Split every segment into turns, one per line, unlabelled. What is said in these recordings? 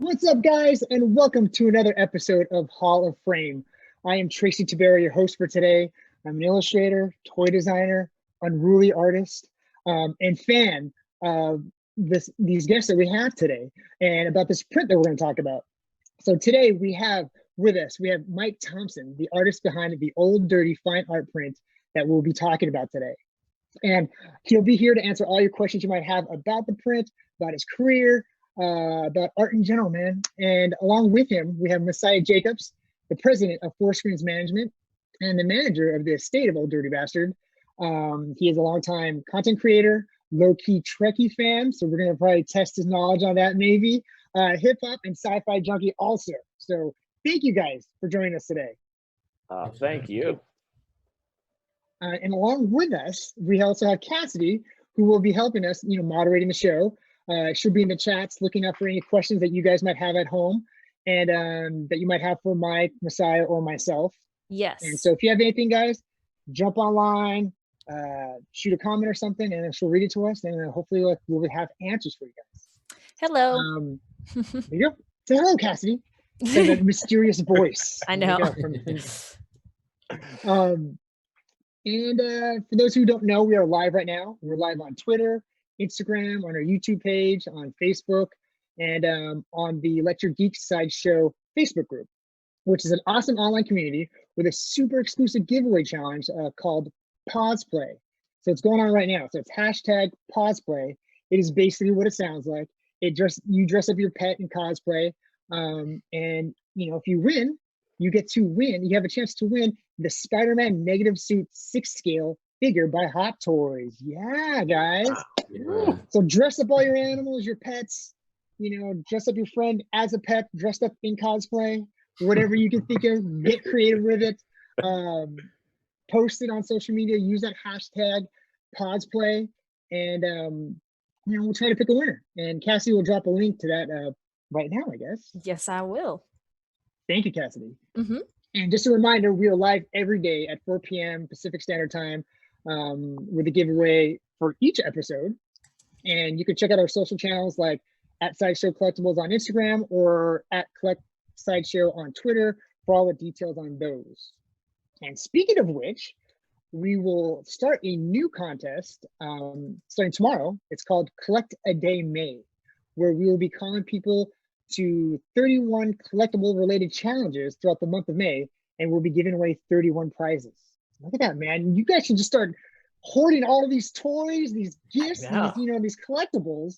What's up, guys, and welcome to another episode of Hall of Frame. I am Tracy Tubera, your host for today. I'm an illustrator, toy designer, unruly artist, and fan of these guests that we have today and about this print that we're going to talk about. So today we have Mike Thompson, the artist behind the Old Dirty Fine Art print that we'll be talking about today. And he'll be here to answer all your questions you might have about the print, about his career, about art in general, man. And along with him, we have Messiah Jacobs, the president of Four Screens Management and the manager of the estate of Old Dirty Bastard. He is a longtime content creator, low-key Trekkie fan, so we're going to probably test his knowledge on that maybe. Hip-hop and sci-fi junkie also. So thank you guys for joining us today.
Thank you.
And along with us, we also have Cassidy, who will be helping us, moderating the show. She'll be in the chats looking up for any questions that you guys might have at home and that you might have for Mike, Messiah, or myself.
Yes.
And so if you have anything, guys, jump online, shoot a comment or something, and then she'll read it to us, and hopefully we'll have answers for you guys.
Hello.
There you go. Say hello, Cassidy. Say that mysterious voice.
I know.
And for those who don't know, we are live right now. We're live on Twitter, Instagram, on our YouTube page, on Facebook, and on the Electric Geek Sideshow Facebook group, which is an awesome online community with a super exclusive giveaway challenge called Pause Play. So it's going on right now. So it's hashtag Pause Play. It is basically what it sounds like. You dress up your pet in cosplay, and if you win, you have a chance to win the Spider-Man Negative Suit 6 scale figure by Hot Toys. Yeah, guys.
Yeah.
So dress up all your animals, your pets, dress up your friend as a pet, dressed up in cosplay, whatever you can think of, get creative with it. Post it on social media, use that hashtag Pause Play, and we'll try to pick a winner. And Cassie will drop a link to that right now, I guess.
Yes, I will.
Thank you, Cassidy.
Mm-hmm.
And just a reminder, we are live every day at 4 p.m. Pacific Standard Time with a giveaway for each episode. And you can check out our social channels like at Sideshow Collectibles on Instagram or at Collect Sideshow on Twitter for all the details on those. And speaking of which, we will start a new contest starting tomorrow. It's called Collect a Day May, where we will be calling people to 31 collectible related challenges throughout the month of May, and we'll be giving away 31 prizes. Look at that, man. You guys should just start hoarding all of these toys, these gifts, these collectibles.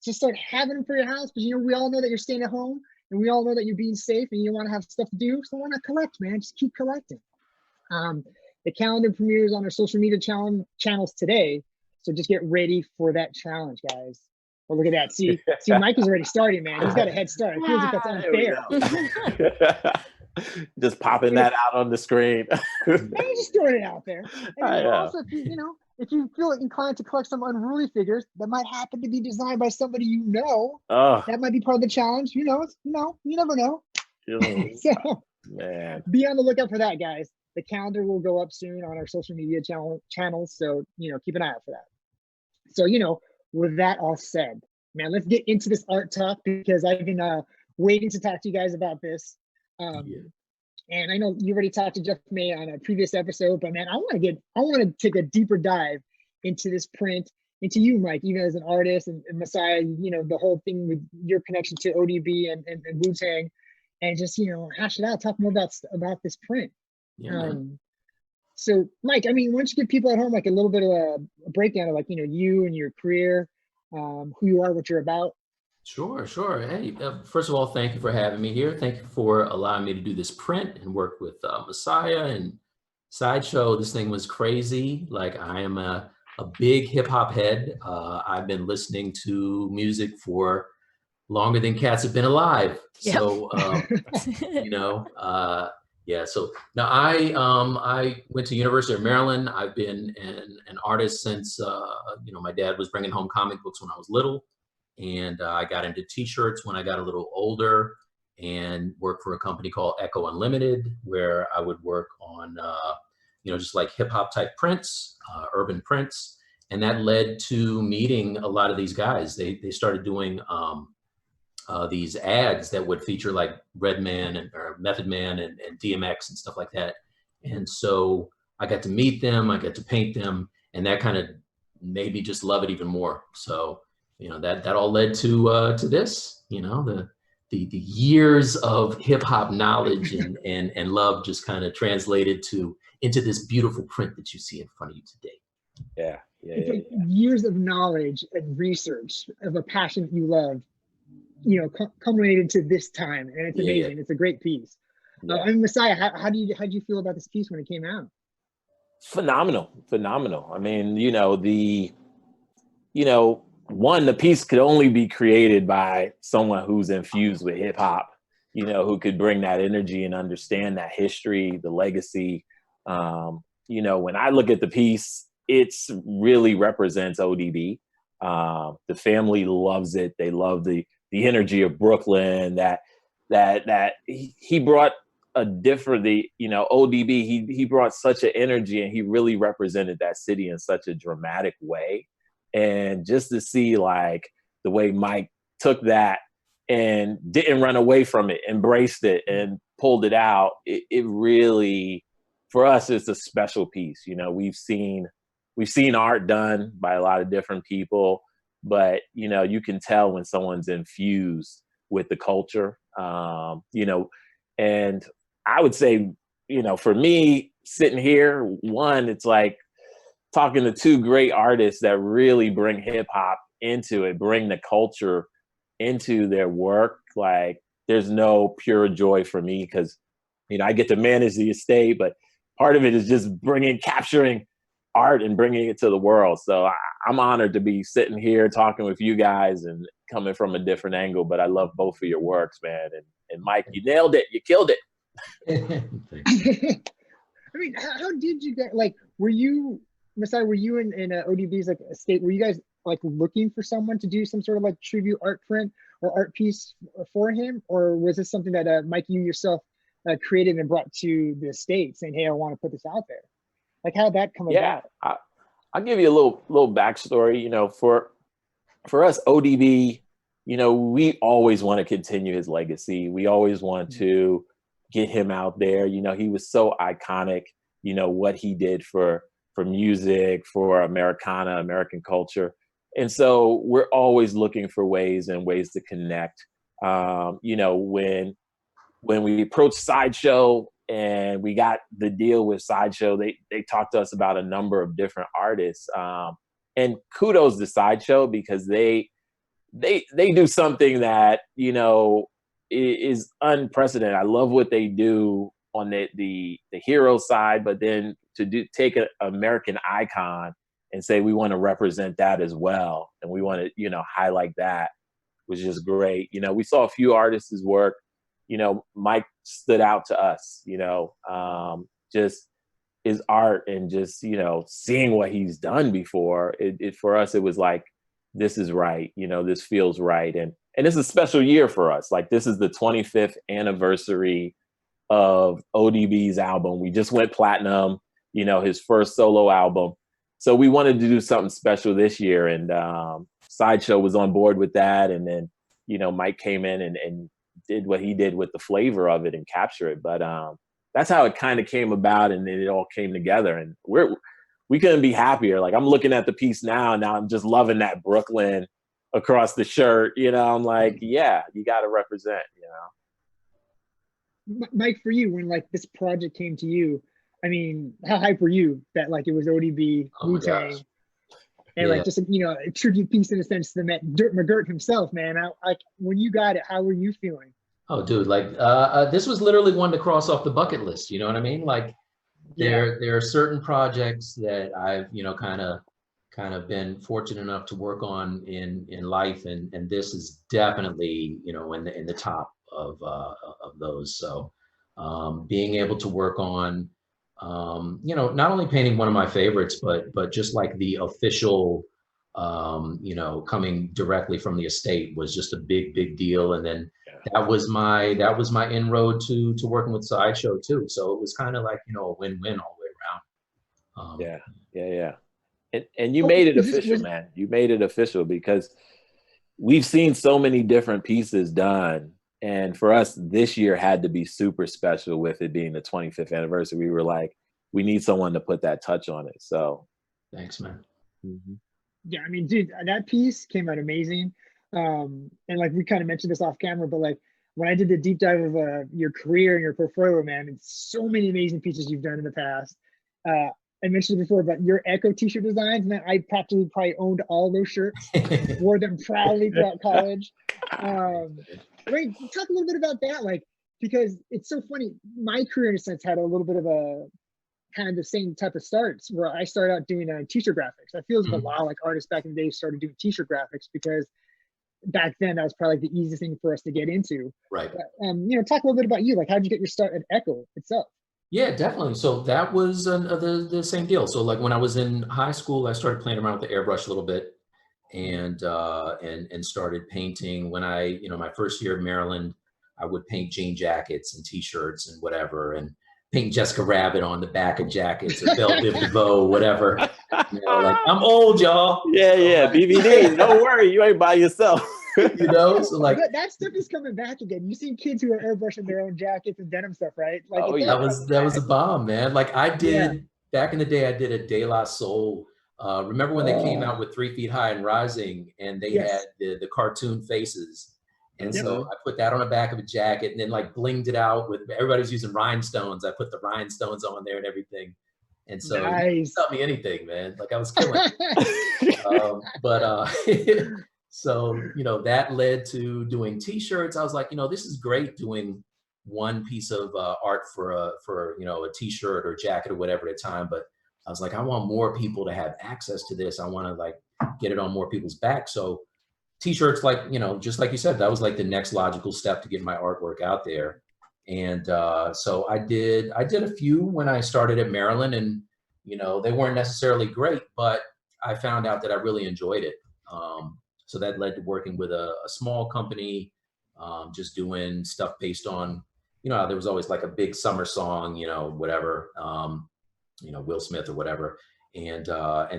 Just start having them for your house, because we all know that you're staying at home, and we all know that you're being safe and you want to have stuff to do. So why not collect, man? Just keep collecting. The calendar premieres on our social media channels today, so just get ready for that challenge, guys. Oh, look at that. See, Mike is already starting, man. He's got a head start. It feels like that's unfair.
Just popping that out on the screen.
Man, just throwing it out there. And also, if you feel inclined to collect some unruly figures that might happen to be designed by somebody that might be part of the challenge. You never know. So,
man,
be on the lookout for that, guys. The calendar will go up soon on our social media channels. So, keep an eye out for that. So, with that all said, man, let's get into this art talk, because I've been waiting to talk to you guys about this. And I know you already talked to Jeff May on a previous episode, but man, I want to take a deeper dive into this print, into you, Mike, even as an artist, and Messiah, the whole thing with your connection to ODB and Wu-Tang, and just, hash it out, talk more about this print.
Yeah,
so Mike, why don't you give people at home like a little bit of a breakdown of you and your career, who you are, what you're about.
Sure. Hey, first of all, thank you for having me here. Thank you for allowing me to do this print and work with Messiah and Sideshow. This thing was crazy. Like, I am a big hip hop head. I've been listening to music for longer than cats have been alive.
Yep.
So, yeah. So now I went to University of Maryland. I've been an artist since, my dad was bringing home comic books when I was little. And I got into T-shirts when I got a little older, and worked for a company called Echo Unlimited, where I would work on, just like hip hop type prints, urban prints. And that led to meeting a lot of these guys. They started doing these ads that would feature like Redman or Method Man and DMX and stuff like that. And so I got to meet them, I got to paint them, and that kind of made me just love it even more. So, you know, that all led to this, you know, the years of hip hop knowledge and love just kind of translated into this beautiful print that you see in front of you today.
Yeah.
It's like years of knowledge and research of a passion that you love, you know, culminated to this time, and it's amazing. It's a great piece. I mean, Messiah, how do you feel about this piece when it came out?
Phenomenal. I mean, one, the piece could only be created by someone who's infused with hip hop, you know, who could bring that energy and understand that history, the legacy. You know, when I look at the piece, it's really represents ODB. The family loves it. They love the energy of Brooklyn, that he brought a different, you know, ODB, he brought such an energy, and he really represented that city in such a dramatic way. And just to see like the way Mike took that and didn't run away from it, embraced it and pulled it out, it really, for us, it's a special piece. You know, we've seen art done by a lot of different people, but, you know, you can tell when someone's infused with the culture, you know. And I would say, you know, for me sitting here, one, it's like talking to two great artists that really bring hip hop into it, bring the culture into their work. Like, there's no pure joy for me because, you know, I get to manage the estate, but part of it is just capturing art and bringing it to the world. So I'm honored to be sitting here talking with you guys and coming from a different angle, but I love both of your works, man. And Mike, you nailed it. You killed it.
I mean, how did you get, like, were you, Messiah, were you in ODB's like estate? Were you guys like looking for someone to do some sort of like tribute art print or art piece for him? Or was this something that Mike, you yourself created and brought to the estate saying, hey, I want to put this out there? Like, how did that come about?
I'll give you a little backstory. You know, for us, ODB, you know, we always want to continue his legacy. We always want to get him out there. You know, he was so iconic, you know, what he did for music, for Americana, American culture. And so we're always looking for ways to connect. You know, when we approached Sideshow and we got the deal with Sideshow, they talked to us about a number of different artists. And kudos to Sideshow, because they do something that, you know, is unprecedented. I love what they do on the hero side, but then to take an American icon and say we want to represent that as well, and we want to, you know, highlight that, was just great. You know, we saw a few artists' work. You know, Mike stood out to us, you know, just his art and just, you know, seeing what he's done before. It for us, it was like, this is right. You know, this feels right. And it's a special year for us. Like, this is the 25th anniversary of ODB's album. We just went platinum, you know, his first solo album. So we wanted to do something special this year. And Sideshow was on board with that. And then, you know, Mike came in and did what he did with the flavor of it and capture it. But that's how it kind of came about, and then it all came together. And we couldn't be happier. Like, I'm looking at the piece now, and now I'm just loving that Brooklyn across the shirt. You know, I'm like, yeah, you got to represent, you know.
Mike, for you, when like this project came to you, I mean, how hype were you that like it was ODB, Wu-Tang, and like just, you know, a tribute piece in a sense to Dirt McGirt himself, man? Like, when you got it, how were you feeling?
Oh, dude, like this was literally one to cross off the bucket list. You know what I mean? Like, there are certain projects that I've, you know, kind of been fortunate enough to work on in life, and this is definitely, you know, in the top of those. So being able to work on you know, not only painting one of my favorites, but just like the official you know, coming directly from the estate was just a big deal. And then that was my inroad to working with Sideshow too. So it was kind of like, you know, a win-win all the way around.
And you made it official, man. You made it official because, we've seen so many different pieces done. And for us, this year had to be super special with it being the 25th anniversary. We were like, we need someone to put that touch on it. So
Thanks, man.
Yeah, I mean, dude, that piece came out amazing. And like we kind of mentioned this off camera, but like when I did the deep dive of your career and your portfolio, man, it's so many amazing pieces you've done in the past. I mentioned before about your Echo t-shirt designs, man. I practically probably owned all those shirts, wore them proudly throughout college. Right, talk a little bit about that, like, because it's so funny. My career, in a sense, had a little bit of a kind of the same type of starts where I started out doing t-shirt graphics. I feel like a lot of like artists back in the day started doing t-shirt graphics because back then that was probably like the easiest thing for us to get into.
Right.
But, you know, talk a little bit about you. Like, how did you get your start at Echo itself?
Yeah, definitely. So that was the same deal. So like when I was in high school, I started playing around with the airbrush a little bit, and started painting. When my first year in Maryland, I would paint jean jackets and t-shirts and whatever, and paint Jessica Rabbit on the back of jackets or Belle Biv DeVoe, whatever. Like, I'm old, y'all.
Yeah, BVD. Don't worry, you ain't by yourself.
So like
that stuff is coming back again. You've seen kids who are airbrushing their own jackets and denim stuff, right? Like,
that was a bomb, man. Like I did back in the day. I did a De La Soul. Remember when they came out with 3 Feet High and Rising, and they had the cartoon faces, and so I put that on the back of a jacket, and then like blinged it out with everybody was using rhinestones. I put the rhinestones on there and everything, and so you tell me anything, man. Like I was killing. So, that led to doing t-shirts. I was like, this is great doing one piece of art for a t-shirt or jacket or whatever at a time. But I was like, I want more people to have access to this. I want to like get it on more people's back. So t-shirts, like, just like you said, that was like the next logical step to get my artwork out there. And so I did a few when I started at Maryland, and, they weren't necessarily great, but I found out that I really enjoyed it. So that led to working with a small company, just doing stuff based on, there was always like a big summer song, whatever, Will Smith or whatever. And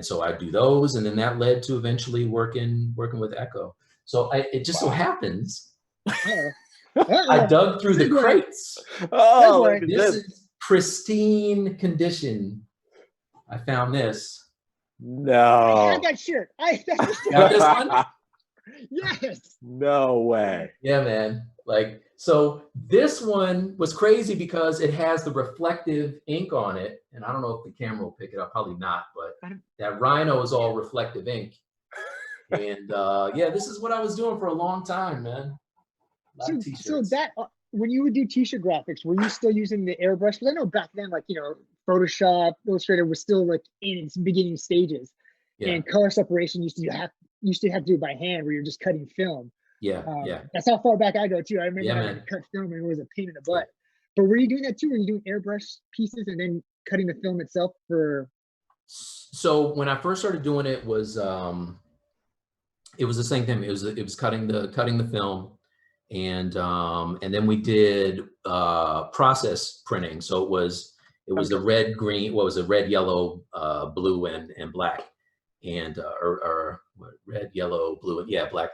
so I do those. And then that led to eventually working with Echo. So it just so happens, I dug through the crates. This is pristine condition. I found this.
No.
I had that shirt.
Got this one?
Yes.
No way.
Yeah, man. Like, so this one was crazy because it has the reflective ink on it. And I don't know if the camera will pick it up, probably not, but that rhino is all reflective ink. And this is what I was doing for a long time, man.
So that when you would do t-shirt graphics, were you still using the airbrush? Because I know back then, like, Photoshop, Illustrator was still like in its beginning stages, and color separation used to have to do it by hand, where you're just cutting film. That's how far back I go too. I remember having to cut film, and it was a pain in the butt. But were you doing that too? Were you doing airbrush pieces and then cutting the film itself for?
So when I first started doing it was the same thing. It was cutting the film. And then we did process printing. So it was the red, green, red, yellow, blue, and black, and or red, yellow, blue, and black,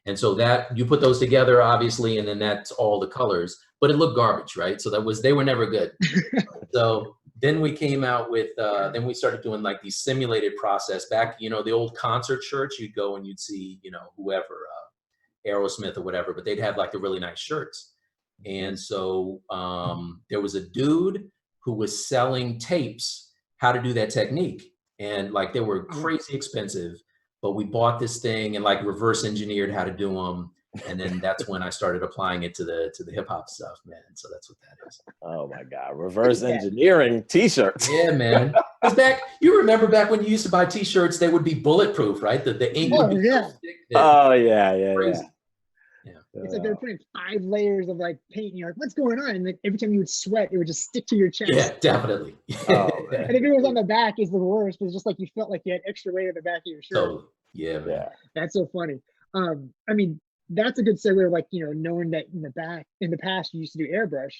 And so that you put those together, obviously, and then that's all the colors. But it looked garbage, right? So they were never good. So then we came out with then we started doing like these simulated process back. The old concert shirts, you'd go and you'd see whoever. Aerosmith or whatever, but they'd have like the really nice shirts. And so there was a dude who was selling tapes, how to do that technique. And like they were crazy expensive, but we bought this thing and like reverse engineered how to do them. And then that's when I started applying it to the hip hop stuff, man. So that's what that is.
Oh my God. Reverse engineering t-shirts.
Yeah, man. Because you remember back when you used to buy t-shirts, they would be bulletproof, right? The ink would be so thick. Crazy.
It's like they're putting 5 layers of like paint, and you're like, what's going on? And like every time you would sweat, it would just stick to your chest.
Yeah, definitely.
Oh,
and if it was on the back, it's the worst. It's just like you felt like you had extra weight on the back of your shirt.
Totally. Yeah, man.
That's so funny. I mean, that's a good segue of like, knowing that in the past you used to do airbrush.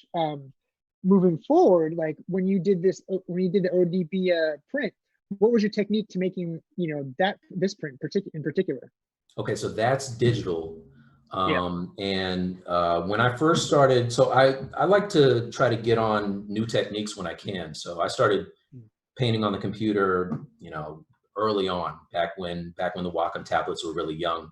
Moving forward, like when you did the ODB print, what was your technique to making, this print in particular?
Okay, so that's digital.
Yeah.
And when I first started, so I like to try to get on new techniques when I can. So I started painting on the computer, early on, back when the Wacom tablets were really young.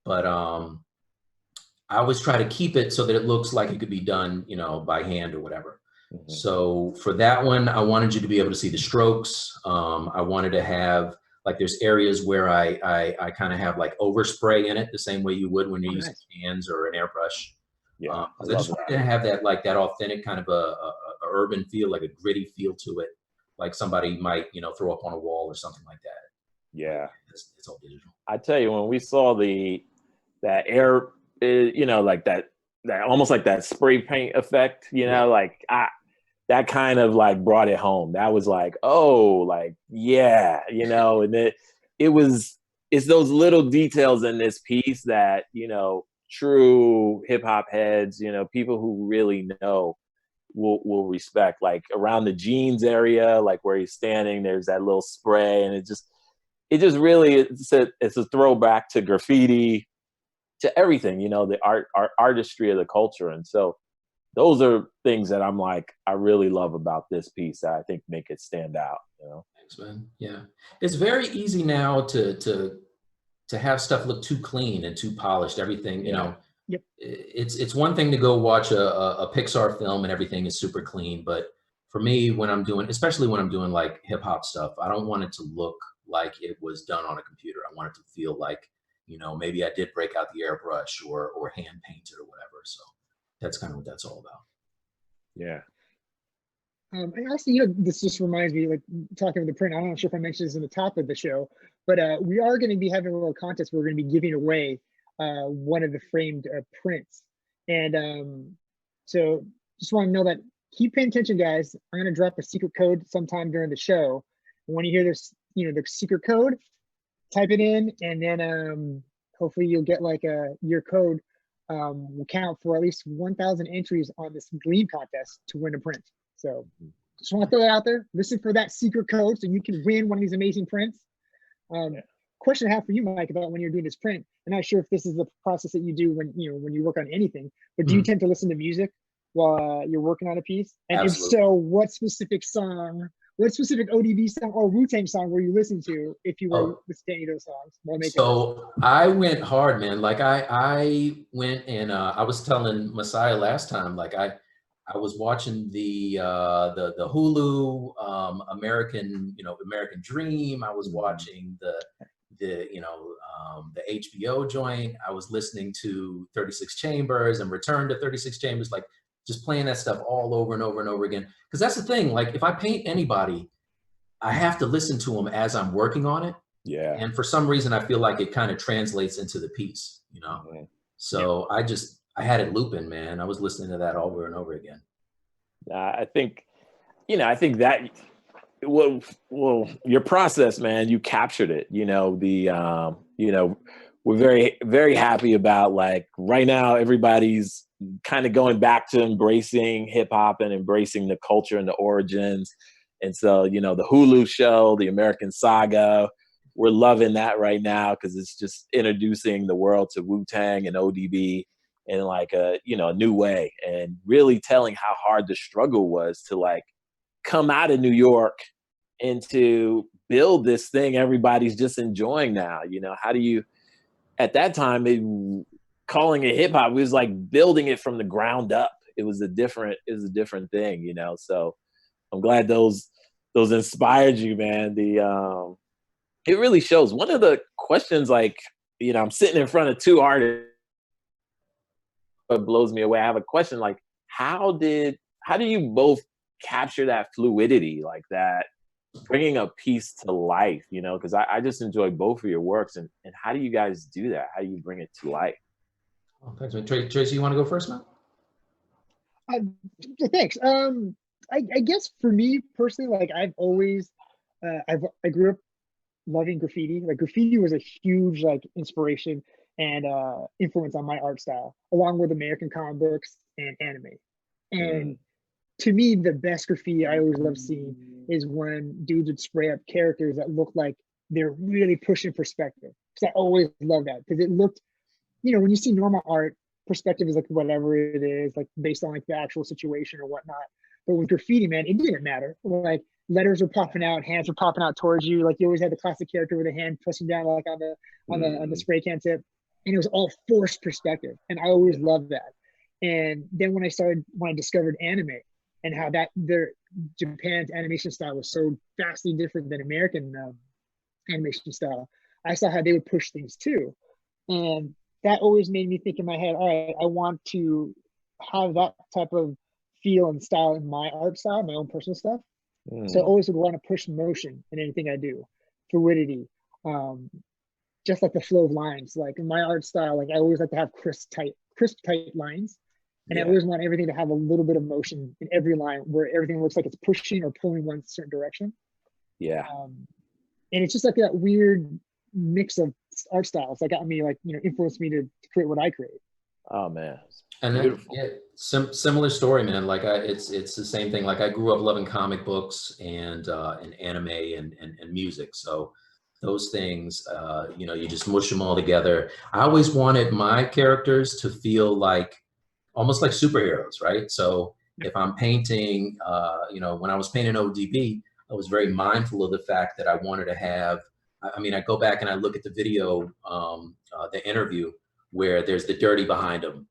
But I always try to keep it so that it looks like it could be done, by hand or whatever.
Mhm.
So for that one, I wanted you to be able to see the strokes. I wanted to have, like, there's areas where I kind of have like overspray in it, the same way you would when you're using hands or an airbrush.
Yeah,
I just wanted to have that, like, that authentic kind of a urban feel, like a gritty feel to it, like somebody might, throw up on a wall or something like that.
Yeah,
it's all digital.
I tell you, when we saw that air, like that almost like that spray paint effect, like that kind of like brought it home. That was like, oh, like, yeah, and it's those little details in this piece that, true hip hop heads, people who really know will respect. Like around the jeans area, like where he's standing, there's that little spray, and it just really, it's a throwback to graffiti, to everything, the artistry of the culture. And so those are things that I'm like, I really love about this piece that I think make it stand out,
Thanks, man. Yeah. It's very easy now to have stuff look too clean and too polished. Everything,
Yep.
It's one thing to go watch a Pixar film and everything is super clean. But for me, especially when I'm doing like hip hop stuff, I don't want it to look like it was done on a computer. I want it to feel like, maybe I did break out the airbrush or hand painted or whatever. So that's kind of what that's all about.
Yeah.
And also, this just reminds me, like, talking about the print, I'm not sure if I mentioned this in the top of the show, but we are going to be having a little contest where we're going to be giving away one of the framed prints. And so just want to know that, keep paying attention, guys. I'm going to drop a secret code sometime during the show. And when you hear this, the secret code, type it in, and then hopefully you'll get like your code will count for at least 1,000 entries on this Gleam contest to win a print. So just want to throw that out there. Listen for that secret code so you can win one of these amazing prints. Question I have for you, Mike, about when you're doing this print. I'm not sure if this is the process that you do when you work on anything, but do you tend to listen to music while you're working on a piece? And
Absolutely.
if so, what specific ODB song or Wu-Tang song were you listening to if you were listening to any of those songs while making
So this? I went hard, man. Like I went and I was telling Messiah last time, like I was watching the Hulu American Dream. I was watching the HBO joint. I was listening to 36 Chambers and Return to 36 Chambers, like just playing that stuff all over and over and over again. Because that's the thing, like if I paint anybody, I have to listen to them as I'm working on it.
Yeah.
And for some reason, I feel like it kind of translates into the piece, So I had it looping, man. I was listening to that over and over again.
I think that, well, your process, man, you captured it. We're very, very happy about, like, right now, everybody's kind of going back to embracing hip hop and embracing the culture and the origins. And so, the Hulu show, the American Saga, we're loving that right now because it's just introducing the world to Wu-Tang and ODB in like a new way, and really telling how hard the struggle was to like come out of New York and to build this thing everybody's just enjoying now. How do you, at that time, calling it hip hop was like building it from the ground up. It was a different thing, So I'm glad those inspired you, man. It really shows. One of the questions, like, I'm sitting in front of two artists, it blows me away. I have a question, like, how do you both capture that fluidity, like that, bringing a piece to life, because I just enjoy both of your works, and how do you guys do that? How do you bring it to life?
Oh, thanks, man. Tracy, you want to go first, man?
Thanks. I guess for me personally, like I've always, I grew up loving graffiti. Like graffiti was a huge like inspiration and influence on my art style, along with American comic books and anime. And to me, the best graffiti I always love seeing is when dudes would spray up characters that look like they're really pushing perspective. Because I always love that, because it looked, you know, when you see normal art, perspective is like whatever it is, like based on like the actual situation or whatnot. But with graffiti, man, it didn't matter. Like letters were popping out, hands were popping out towards you. Like you always had the classic character with a hand pushing down like on the spray can tip, and it was all forced perspective. And I always loved that. And then when I discovered anime and how that Japan's animation style was so vastly different than American animation style, I saw how they would push things too. And that always made me think in my head, all right, I want to have that type of feel and style in my art style, my own personal stuff. So I always would want to push motion in anything I do, fluidity, just like the flow of lines. Like in my art style, like I always like to have crisp, tight lines. And I always want everything to have a little bit of motion in every line, where everything looks like it's pushing or pulling one certain direction.
Yeah.
And it's just like that weird mix of art styles that got me, like, you know, influenced me to create what I create.
Oh man.
And then, yeah, similar story, man. Like it's the same thing. Like I grew up loving comic books and anime and music. So those things, you know, you just mush them all together. I always wanted my characters to feel like almost like superheroes, right? So if I'm painting, you know, when I was painting ODB, I was very mindful of the fact that I wanted to have, I mean, I go back and I look at the video, the interview where there's the dirty behind him.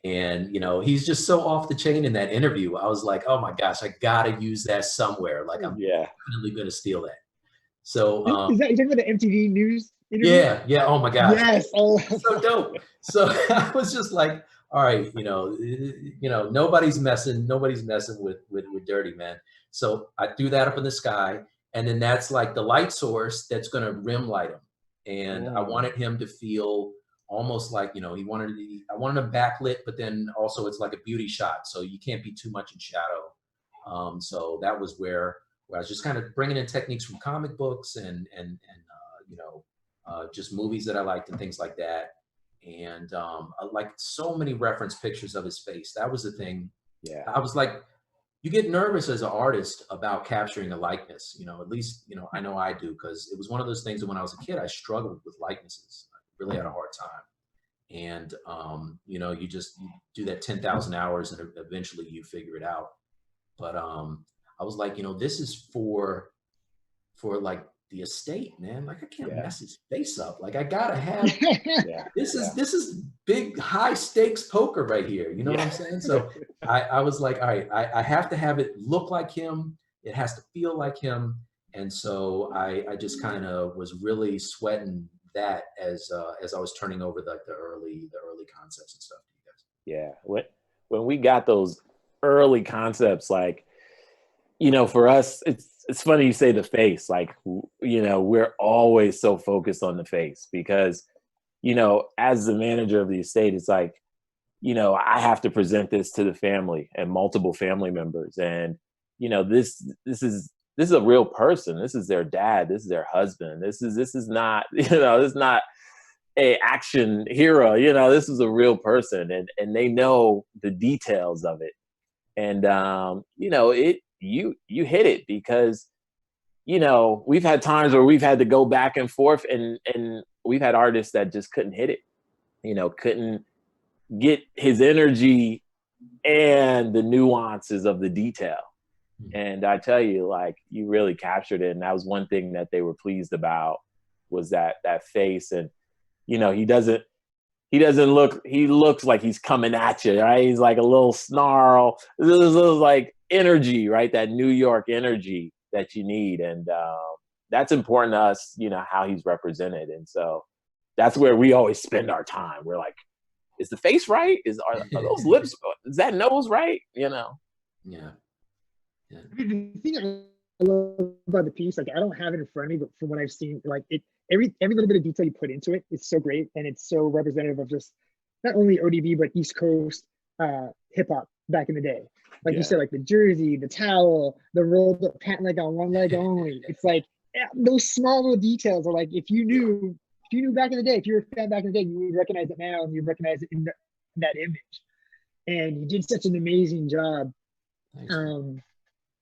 And, you know, he's just so off the chain in that interview. I was like, oh my gosh, I gotta use that somewhere. Like I'm definitely gonna steal that. So
is that, you talking about the MTV News interview?
Yeah. Oh my gosh.
Yes. Oh.
So dope. So I was just like, all right, you know, nobody's messing with dirty, man. So I threw that up in the sky, and then that's like the light source that's gonna rim light him. And I wanted him to feel almost like, you know, I wanted him backlit, but then also it's like a beauty shot, so you can't be too much in shadow. So that was where I was just kind of bringing in techniques from comic books and you know, just movies that I liked and things like that. And like so many reference pictures of his face. That was the thing.
Yeah.
I was like, you get nervous as an artist about capturing a likeness, you know, at least, you know I do, because it was one of those things that when I was a kid, I struggled with likenesses. I really had a hard time. And, you know, you do that 10,000 hours and eventually you figure it out. But I was like, you know, this is for like the estate, man. Like I can't mess his face up. Like I gotta have, this is big high stakes poker right here. You know what I'm saying? So I was like, all right, I have to have it look like him. It has to feel like him. And so I just kind of was really sweating that as I was turning over like the early concepts and stuff to you guys.
Yeah. When we got those early concepts, like, you know, for us, it's funny you say the face. Like, you know, we're always so focused on the face because, you know, as the manager of the estate, it's like, you know, I have to present this to the family and multiple family members. And, you know, this is a real person. This is their dad. This is their husband. This is not, you know, this is not a action hero. You know, this is a real person, and they know the details of it. And, you know, you hit it because, you know, we've had times where we've had to go back and forth, and we've had artists that just couldn't hit it, you know, couldn't get his energy and the nuances of the detail. And I tell you, like, you really captured it. And that was one thing that they were pleased about, was that face. And, you know, he looks like he's coming at you, right? He's like a little snarl. This is like energy, right? That New York energy that you need. And that's important to us, you know, how he's represented. And so that's where we always spend our time. We're like, is the face right? Are those lips, is that nose right? You know?
Yeah.
I mean, the thing I love about the piece, like I don't have it in front of me, but from what I've seen, like every little bit of detail you put into it, it's so great, and it's so representative of just not only ODB but East Coast hip hop back in the day. Like you said, like the jersey, the towel, the rolled up pant leg on one leg only. It's like those small little details are like, if you knew back in the day, if you were a fan back in the day, you would recognize it now, and you recognize it in that image. And you did such an amazing job
Thanks.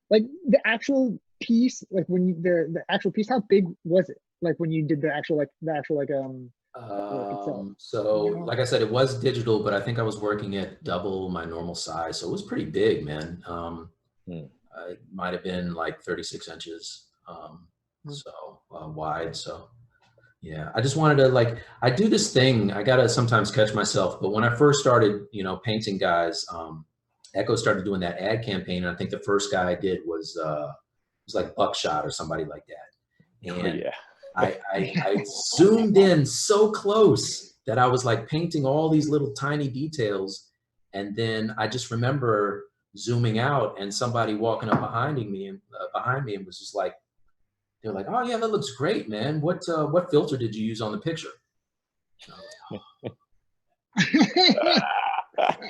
Like the actual piece, like when you, the actual piece, how big was it? Like when you did the actual work itself?
So like I said, it was digital, but I think I was working at double my normal size. So it was pretty big, man. It might've been like 36 inches wide. So yeah, I just wanted to I do this thing, I gotta sometimes catch myself, but when I first started, painting guys, Echo started doing that ad campaign. And I think the first guy I did was like Buckshot or somebody like that. And I zoomed in so close that I was like painting all these little tiny details. And then I just remember zooming out and somebody walking up behind me and was just like, they're like, "Oh yeah, that looks great, man. What filter did you use on the picture?"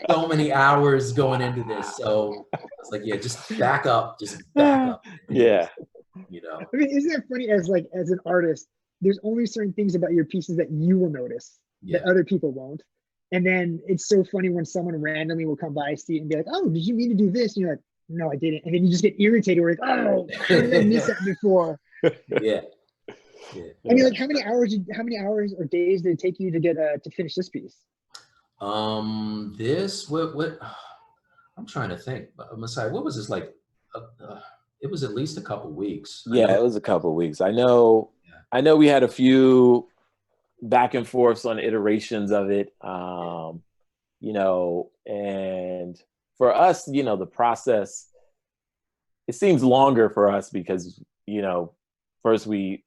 So many hours going into this. So I was like, yeah, just back up.
Yeah.
I mean, isn't that funny as an artist, there's only certain things about your pieces that you will notice that other people won't. And then it's so funny when someone randomly will come by, see it and be like, "Oh, did you mean to do this?" And you're like, "No, I didn't." And then you just get irritated. We're like, "Oh, how did I miss that before?"
Yeah.
I mean, like how many hours or days did it take you to get to finish this piece?
This what I'm trying to think. Messiah, what was this like? It was at least a couple weeks.
Yeah, it was a couple weeks. I know we had a few back and forths on iterations of it. And for us, the process, it seems longer for us because, first we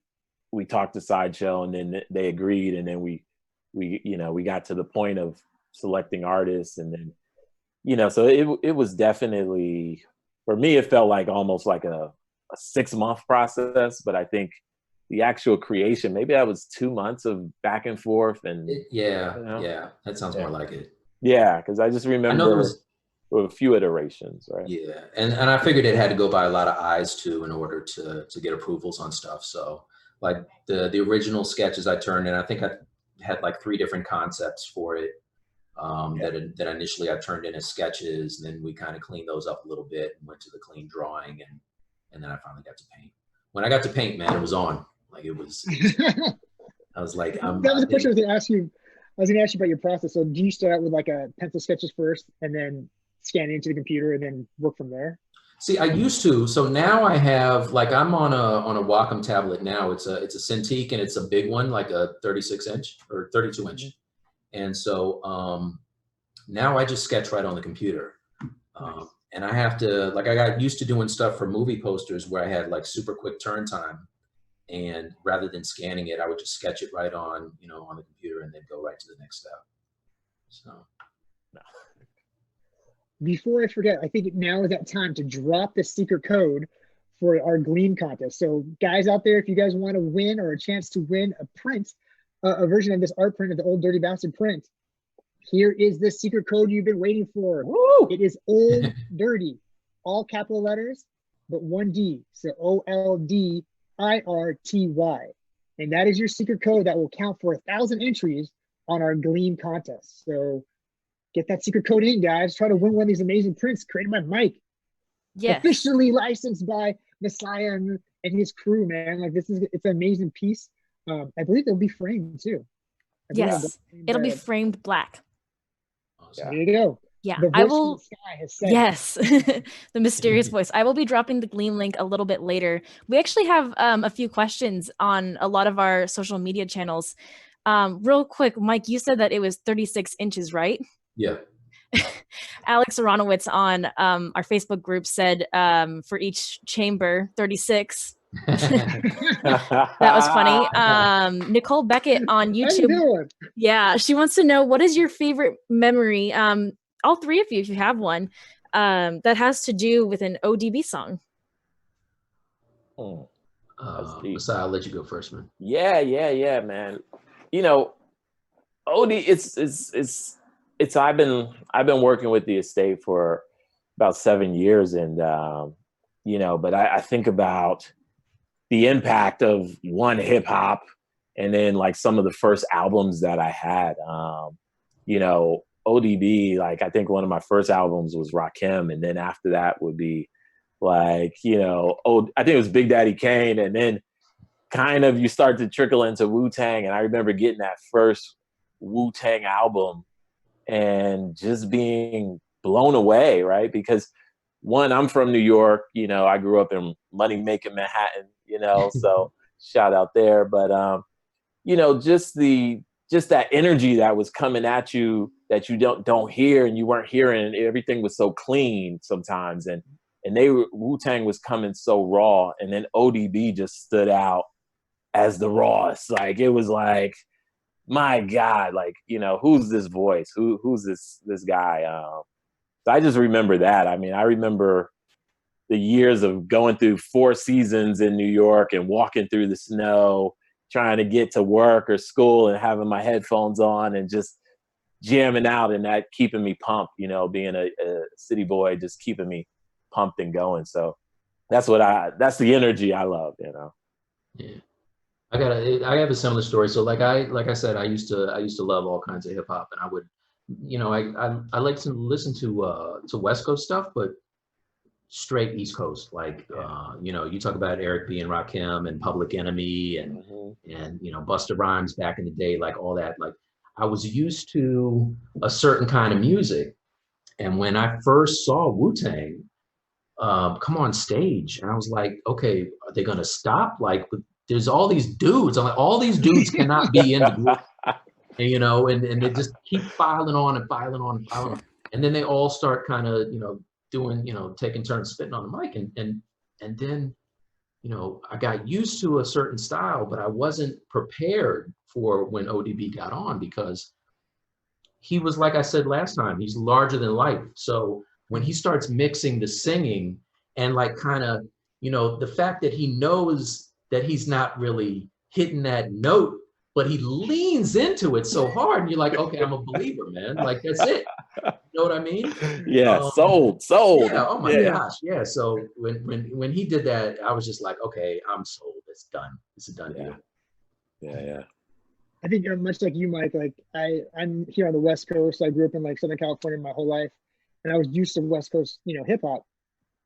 talked to Sideshow and then they agreed, and then we got to the point of selecting artists, and then, so it was definitely, for me, it felt like almost like a 6-month process, but I think the actual creation, maybe that was 2 months of back and forth. And
that sounds more like it.
Yeah, because I just remember there were a few iterations, right?
Yeah, and I figured it had to go by a lot of eyes too in order to get approvals on stuff. So like the original sketches I turned in, I think I had like 3 different concepts for it that initially I turned in as sketches, and then we kind of cleaned those up a little bit and went to the clean drawing, and then I finally got to paint. When I got to paint, man, it was on. Like it was I was like, that
was the question I was going to ask you. I was going to ask you about your process. So do you start out with like a pencil sketches first and then scan it into the computer and then work from there?
See, I used to. So now I have, like, I'm on a Wacom tablet now. It's a Cintiq, and it's a big one, like a 36 inch or 32 inch. And so now I just sketch right on the computer. And I have to, like, I got used to doing stuff for movie posters where I had like super quick turn time. And rather than scanning it, I would just sketch it right on, on the computer and then go right to the next step. So.
Before I forget, I think now is that time to drop the secret code for our Gleam contest. So guys out there, if you guys want to win or a chance to win a print, a version of this art print of the Old Dirty Bastard print, here is the secret code you've been waiting for.
Woo!
It is Old Dirty, all capital letters, but 1 D. So OLDIRTY. And that is your secret code that will count for 1,000 entries on our Gleam contest. So get that secret code in, guys. Try to win one of these amazing prints created by Mike.
Yes.
Officially licensed by Messiah and his crew, man. Like it's an amazing piece. I believe it'll be framed too.
Yes, it'll be framed black.
So there you go.
Yeah,
the
I
voice
will.
from the sky has said.
Yes, the mysterious voice. I will be dropping the Gleam link a little bit later. We actually have a few questions on a lot of our social media channels. Real quick, Mike, you said that it was 36 inches, right?
Yeah.
Alex Aronowitz on our Facebook group said for each chamber, 36. That was funny. Nicole Beckett on YouTube. Yeah, she wants to know, what is your favorite memory? All 3 of you, if you have one, that has to do with an ODB song.
Messiah, I'll let you go first, man.
Yeah, man. OD, it's I've been working with the estate for about 7 years, and but I think about the impact of one hip hop, and then like some of the first albums that I had, ODB, like I think one of my first albums was Rakim, and then after that would be like, you know, I think it was Big Daddy Kane, and then kind of you start to trickle into Wu-Tang. And I remember getting that first Wu-Tang album and just being blown away, right? Because one, I'm from New York, you know, I grew up in money-making Manhattan, you know, so shout out there. But you know, just that energy that was coming at you that you don't hear and you weren't hearing, and everything was so clean sometimes. And Wu-Tang was coming so raw, and then ODB just stood out as the rawest. Like, it was like, my God, like, you know, who's this voice? Who's this guy? So I just remember that. I mean, I remember the years of going through 4 seasons in New York and walking through the snow, trying to get to work or school and having my headphones on and just jamming out, and that keeping me pumped, you know, being a city boy, just keeping me pumped and going. So that's that's the energy I love, you know.
Yeah. I have a similar story. So like I said, I used to love all kinds of hip hop, and I would, you know, I like to listen to West Coast stuff, but straight East Coast. Like, you know, you talk about Eric B and Rakim and Public Enemy and you know, Busta Rhymes back in the day, like all that. Like, I was used to a certain kind of music, and when I first saw Wu-Tang come on stage, and I was like, okay, are they gonna stop? Like, there's all these dudes. I'm like, all these dudes cannot be in the group. And, you know, and they just keep filing on and filing on and filing on. And then they all start kind of, you know, doing, you know, taking turns spitting on the mic. And then, you know, I got used to a certain style, but I wasn't prepared for when ODB got on, because he was, like I said last time, he's larger than life. So when he starts mixing the singing and like kind of, you know, the fact that he knows that he's not really hitting that note, but he leans into it so hard, and you're like, okay, I'm a believer, man. Like, that's it. You know what I mean?
Yeah, sold.
Yeah. Oh my gosh. Yeah. So when he did that, I was just like, okay, I'm sold. It's done. It's a done deal.
Yeah.
I think much like you, Mike, like I'm here on the West Coast. I grew up in like Southern California my whole life, and I was used to West Coast, you know, hip hop.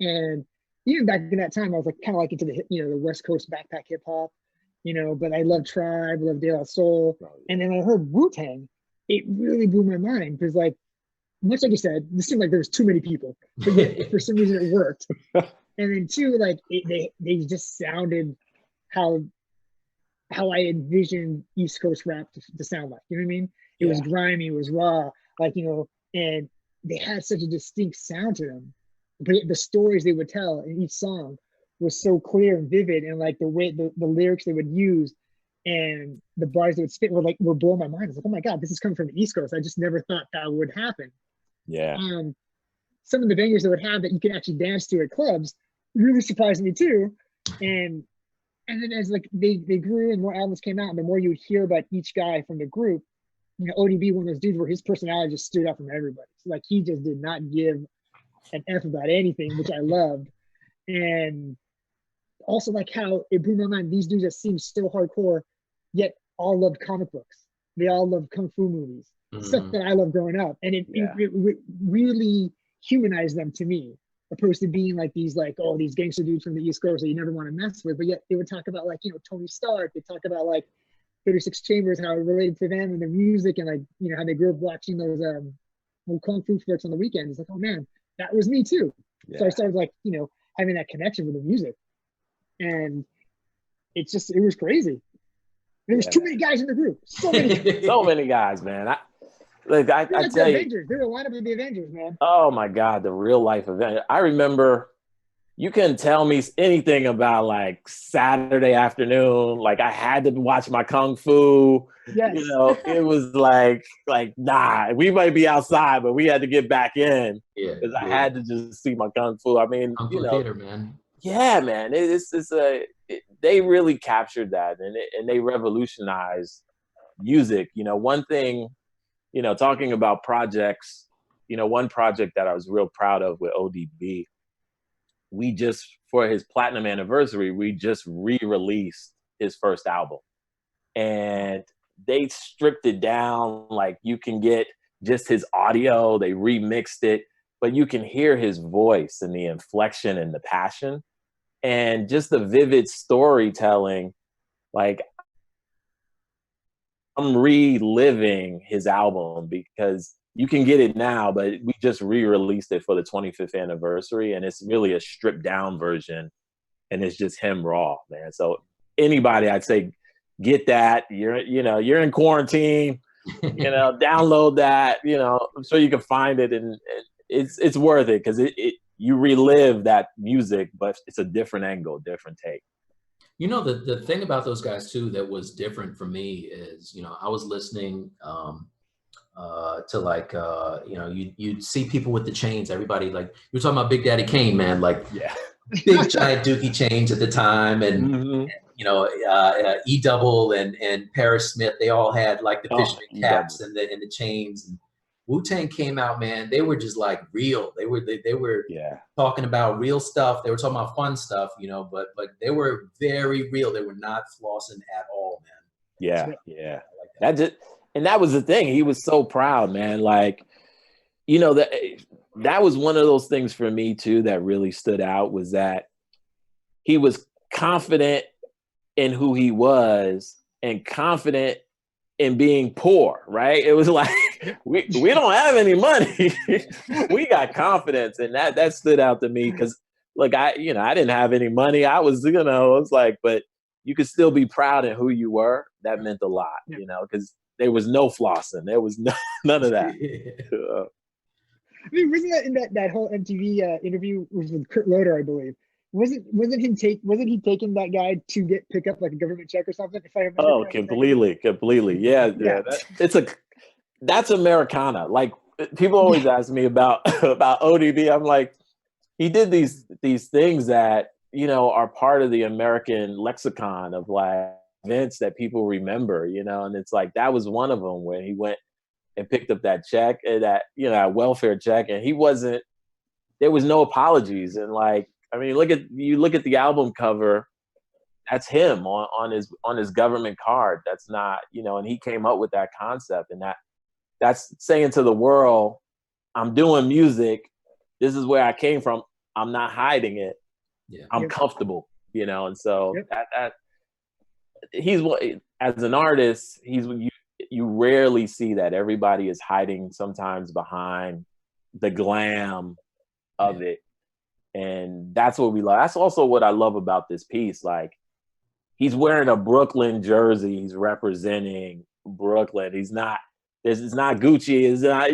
And even back in that time, I was like kind of like into the, you know, the West Coast backpack hip hop, you know. But I love Tribe, I love De La Soul, and then I heard Wu-Tang. It really blew my mind, because like, much like you said, it seemed like there was too many people, but yet for some reason it worked. And then two, like they just sounded how I envisioned East Coast rap to sound like. You know what I mean? It was grimy, it was raw, like, you know, and they had such a distinct sound to them. But the stories they would tell in each song was so clear and vivid, and like the way the lyrics they would use and the bars they would spit were blowing my mind. It's like, oh my God, this is coming from the East Coast. I just never thought that would happen.
Yeah.
Some of the bangers they would have that you can actually dance to at clubs really surprised me too. And then as like they grew and more albums came out, and the more you would hear about each guy from the group, you know, ODB, one of those dudes where his personality just stood out from everybody. So like, he just did not give an F about anything, which I loved. And also like how it blew my mind, these dudes that seemed so hardcore, yet all loved comic books. They all loved kung fu movies, stuff that I loved growing up. And it really humanized them to me, opposed to being like these, like, oh, these gangster dudes from the East Coast that you never want to mess with. But yet they would talk about, like, you know, Tony Stark. They talk about like 36 Chambers, how it related to them and their music, and like, you know, how they grew up watching those old kung fu flicks on the weekends. It's like, oh man, that was me too. So I started, like, you know, having that connection with the music, and it was crazy. There was too many guys in the group. So many,
so many guys, man. I
like
tell
the
you,
Avengers. They were a lineup of the Avengers, man.
Oh my God, the real life event. I remember, you couldn't tell me anything about like Saturday afternoon. Like, I had to watch my kung fu.
Yes.
You know, it was like, nah, we might be outside, but we had to get back in, because I had to just see my kung fu. I mean,
Kung
you
Fu
know,
theater, man.
Yeah, man. They really captured that, and they revolutionized music. You know, one thing, you know, talking about projects, you know, one project that I was real proud of with ODB, we just, for his platinum anniversary, we just re-released his first album, and they stripped it down. Like, you can get just his audio. They remixed it, but you can hear his voice and the inflection and the passion and just the vivid storytelling. Like, I'm reliving his album because you can get it now, but we just re-released it for the 25th anniversary, and it's really a stripped down version, and it's just him raw, man. So anybody, I'd say, get that. You're in quarantine, download that. I'm sure you can find it, and it's worth it because you relive that music, but it's a different angle, different take.
The thing about those guys too that was different for me is, I was listening to like, you'd see people with the chains. Everybody, like, you were talking about Big Daddy Kane, man, like,
yeah,
big giant dookie chains at the time, and
mm-hmm.
E-Double and Paris Smith, they all had like the fisherman caps and the chains. And Wu-Tang came out, man, they were just like real. They were talking about real stuff. They were talking about fun stuff, but they were very real. They were not flossing at all, man.
Yeah, yeah. That was the thing. He was so proud, man. Like, that was one of those things for me too that really stood out, was that he was confident in who he was and confident in being poor, right? It was like, we don't have any money. We got confidence, and that stood out to me because, look, I didn't have any money. I was, it's like, but you could still be proud in who you were. That meant a lot, because there was no flossing. There was none of that.
I mean, wasn't that in that whole MTV interview with Kurt Loder, I believe? Wasn't he taking that guy to pick up like a government check or something? If I remember.
Oh, completely. Yeah. That's Americana. Like, people always ask me about ODB. I'm like, he did these things that are part of the American lexicon of like events that people remember. And it's like, that was one of them when he went and picked up that check, and that welfare check, and there was no apologies. And like, I mean, look at the album cover, that's him on his government card. That's not, and he came up with that concept, and that's saying to the world, I'm doing music. This is where I came from. I'm not hiding it.
Yeah.
I'm comfortable, and so that he's, as an artist, you rarely see that. Everybody is hiding sometimes behind the glam of it. And that's what we love. That's also what I love about this piece. Like, he's wearing a Brooklyn jersey. He's representing Brooklyn. It's not Gucci. It's not,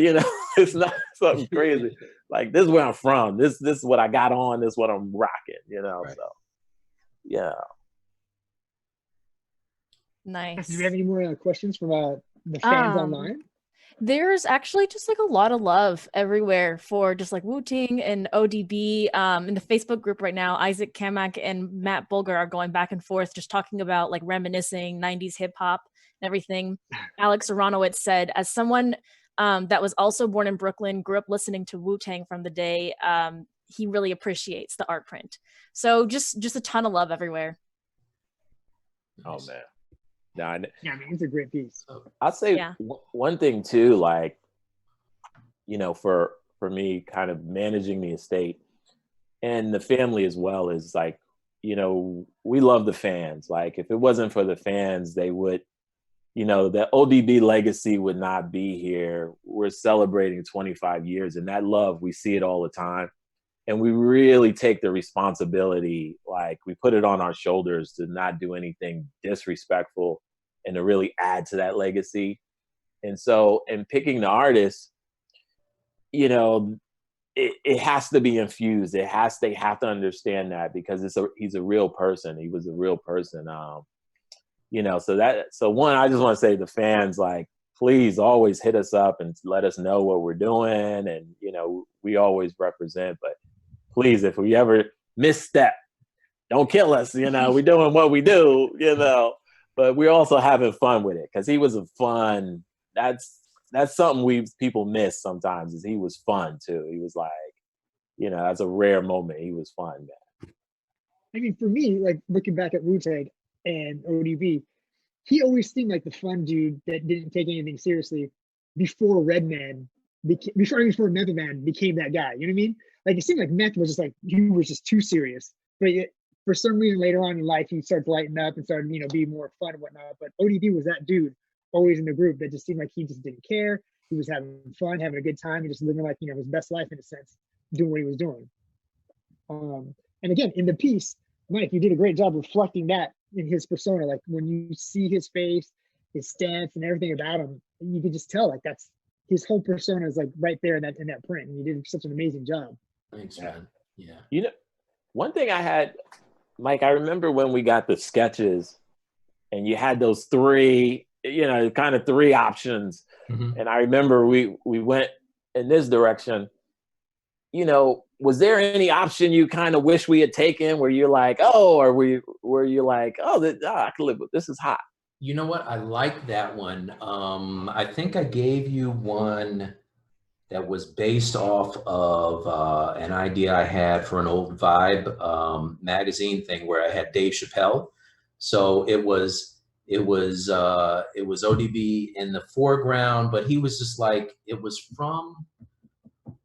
it's not something crazy. Like, this is where I'm from. This is what I got on. This is what I'm rocking,
Right.
So, yeah.
Nice.
Do we have any more questions from the fans online?
There's actually just like a lot of love everywhere for just like Wu-Tang and ODB. In the Facebook group right now, Isaac Kamak and Matt Bulger are going back and forth just talking about like reminiscing 90s hip hop and everything. Alex Aronowitz said, as someone that was also born in Brooklyn, grew up listening to Wu-Tang from the day, he really appreciates the art print. So just a ton of love everywhere.
Oh, man. No,
I mean, it's a great piece.
I'll say one thing too, like, for me, kind of managing the estate and the family as well, is like, we love the fans. Like, if it wasn't for the fans, they would, the ODB legacy would not be here. We're celebrating 25 years, and that love, we see it all the time. And we really take the responsibility, like, we put it on our shoulders to not do anything disrespectful and to really add to that legacy. And so, in picking the artist, it has to be infused. They have to understand that, because he's a real person. He was a real person. So one, I just want to say to the fans, like, please always hit us up and let us know what we're doing. And, we always represent, but please, if we ever misstep, don't kill us. We're doing what we do, but we're also having fun with it, because he was a fun. That's something people miss sometimes, is he was fun too. He was like, that's a rare moment. He was fun, man.
I mean, for me, like, looking back at Wu-Tang and ODB, he always seemed like the fun dude that didn't take anything seriously. before Redman before Method Man became that guy. You know what I mean? Like it seemed like Meth was just like he was just too serious. But for some reason later on in life he started to lighten up and started, being more fun and whatnot. But ODB was that dude always in the group that just seemed like he just didn't care. He was having fun, having a good time, and just living like his best life in a sense, doing what he was doing. And again, in the piece, Mike, you did a great job reflecting that in his persona. Like when you see his face, his stance, and everything about him, you could just tell like that's his whole persona is like right there in that print. And you did such an amazing job.
Thanks, man. Yeah.
One thing I had, Mike, I remember when we got the sketches, and you had those three, kind of three options.
Mm-hmm.
And I remember we went in this direction. Was there any option you kind of wish we had taken where you're like, oh, or were you like, oh, I can live with this is hot?
You know what? I like that one. I think I gave you one that was based off of an idea I had for an old Vibe magazine thing where I had Dave Chappelle. So it was ODB in the foreground, but he was just like, it was from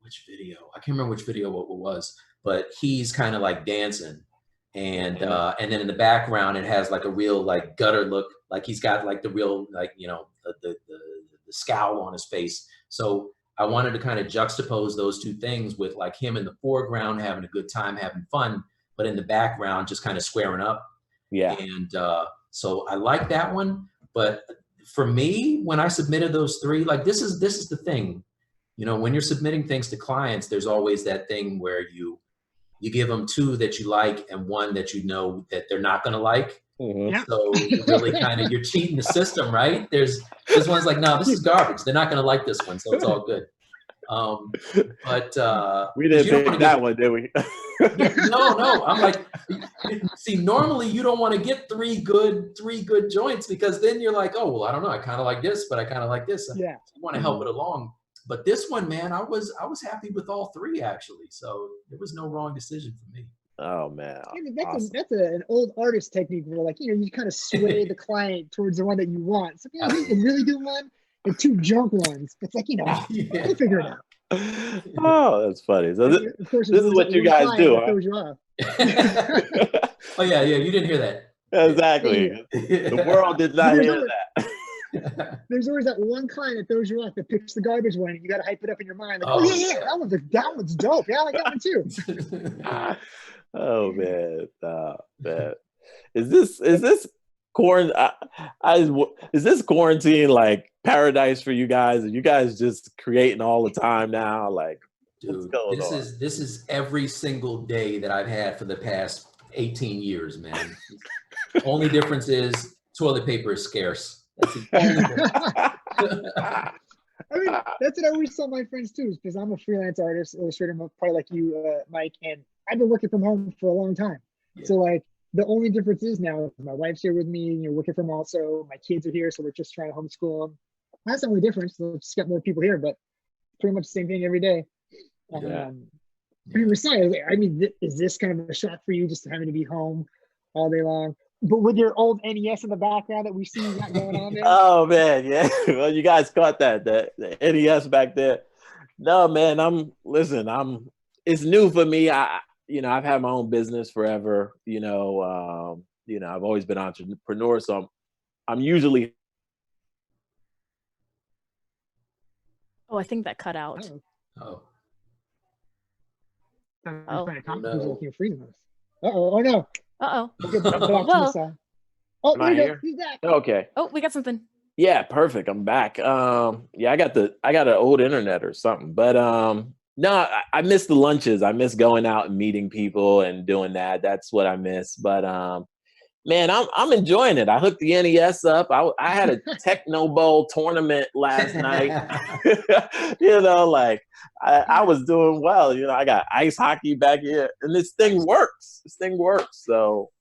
which video? I can't remember which video it was, but he's kind of like dancing. And then in the background, it has like a real like gutter look, like he's got like the real, like, the scowl on his face. So I wanted to kind of juxtapose those two things with like him in the foreground, having a good time, having fun, but in the background, just kind of squaring up.
Yeah.
And so I like that one. But for me, when I submitted those three, like this is the thing, when you're submitting things to clients, there's always that thing where you give them two that you like and one that that they're not going to like.
Mm-hmm.
So really kind of, you're cheating the system, right? There's one's like, no, this is garbage. They're not going to like this one. So it's all good. But
we didn't pick that one, did we?
No. I'm like, see, normally you don't want to get three good joints because then you're like, oh, well, I don't know. I kind of like this, but I kind of like this.
Yeah.
You want to help it along. But this one, man, I was happy with all three actually. So there was no wrong decision for me.
Oh man,
that's an old artist technique where like you kind of sway the client towards the one that you want. So you can really do one and two junk ones. It's like we'll figure it out.
Oh, that's funny. So this is what you guys do.
Throws you off.
Oh yeah, you didn't hear that.
Exactly. The world did not hear that.
There's always that one client that throws you off that picks the garbage one, and you got to hype it up in your mind. Like, that one's dope. Yeah, I like that one too.
Oh man, man, is this quarantine like paradise for you guys? Are you guys just creating all the time now? Like,
dude, this is every single day that I've had for the past 18 years, man. Only difference is toilet paper is scarce. That's the only difference.
I mean, that's what I always tell my friends too, because I'm a freelance artist, illustrator, probably like you, Mike, and I've been working from home for a long time. Yeah. So like the only difference is now my wife's here with me, working from also, my kids are here, so we're just trying to homeschool them. That's the only difference. We'll just get more people here, but pretty much the same thing every day.
Yeah.
I mean, is this kind of a shock for you just having to be home all day long? But with your old NES in the background that we see that going on there?
Oh man, yeah. Well, you guys caught that the NES back there. No, man, it's new for me. I've had my own business forever. I've always been an entrepreneur, so I'm usually.
Oh, I think that cut out.
Oh.
No. Oh no.
Uh-oh.
Oh, there you go. He's back.
Okay.
Oh, we got something.
Yeah, perfect. I'm back. I got an old internet or something, but no, I miss the lunches. I miss going out and meeting people and doing that. That's what I miss. But man, I'm enjoying it. I hooked the NES up. I had a Techno Bowl tournament last night. I was doing well. I got ice hockey back here, and this thing works. So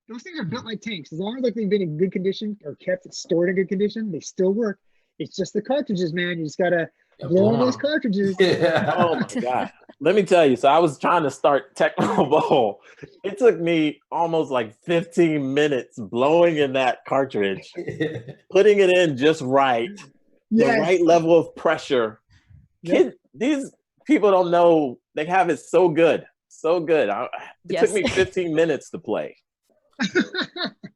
those things are built like tanks. As long as they've been in good condition or kept stored in good condition, they still work. It's just the cartridges, man. You just gotta blow on those cartridges.
Yeah.
Oh my God. Let me tell you. So I was trying to start Techno Bowl. It took me almost like 15 minutes blowing in that cartridge, putting it in just right, the
Yes.
right level of pressure.
Yep.
These people don't know, they have it so good. So good. It took me 15 minutes to play.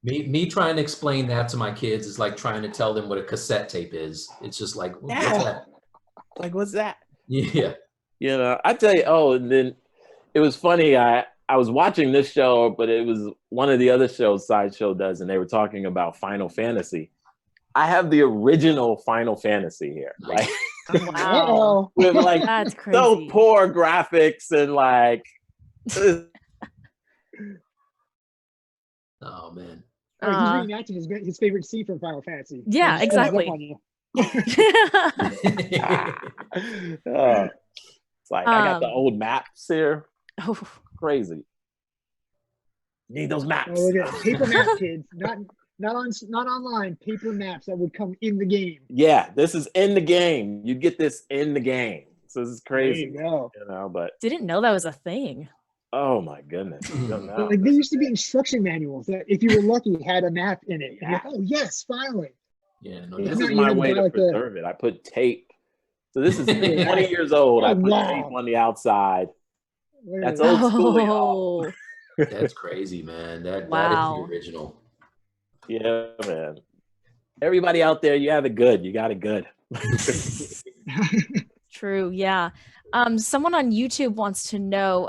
Me trying to explain that to my kids is like trying to tell them what a cassette tape is. It's just like, what's that?
Like, what's that?
Yeah.
You know, I tell you, and then it was funny. I was watching this show, but it was one of the other shows Sideshow does, and they were talking about Final Fantasy. I have the original Final Fantasy here.
Nice.
Like,
Wow.
with like
That's crazy.
so poor graphics and like.
Oh man.
He's reenacting his favorite scene from Final Fantasy.
Yeah,
He just hangs up
exactly.
on you.
It's like I got the old maps here.
Oh.
Crazy. Need those maps.
Oh, look at it. Paper maps, kids. Not online. Paper maps that would come in the game.
Yeah, this is in the game. You get this in the game. So this is crazy.
There you go.
You know, but
Didn't know that was a thing.
oh my goodness. You don't know.
Like there used to be instruction manuals that, if you were lucky, had a map in it. And you're like, oh yes, finally.
Yeah, no,
This
It's
is
not
my
even
way to
like
preserve it. I put tape. So this is 20 years old. I
Oh,
put
wow.
tape on the outside.
Look at
That's
that.
old school, y'all.
Oh,
that's crazy, man. That is
Wow.
the original.
Yeah, man. Everybody out there, you have it good. You got it good.
true. Yeah. Someone on YouTube wants to know,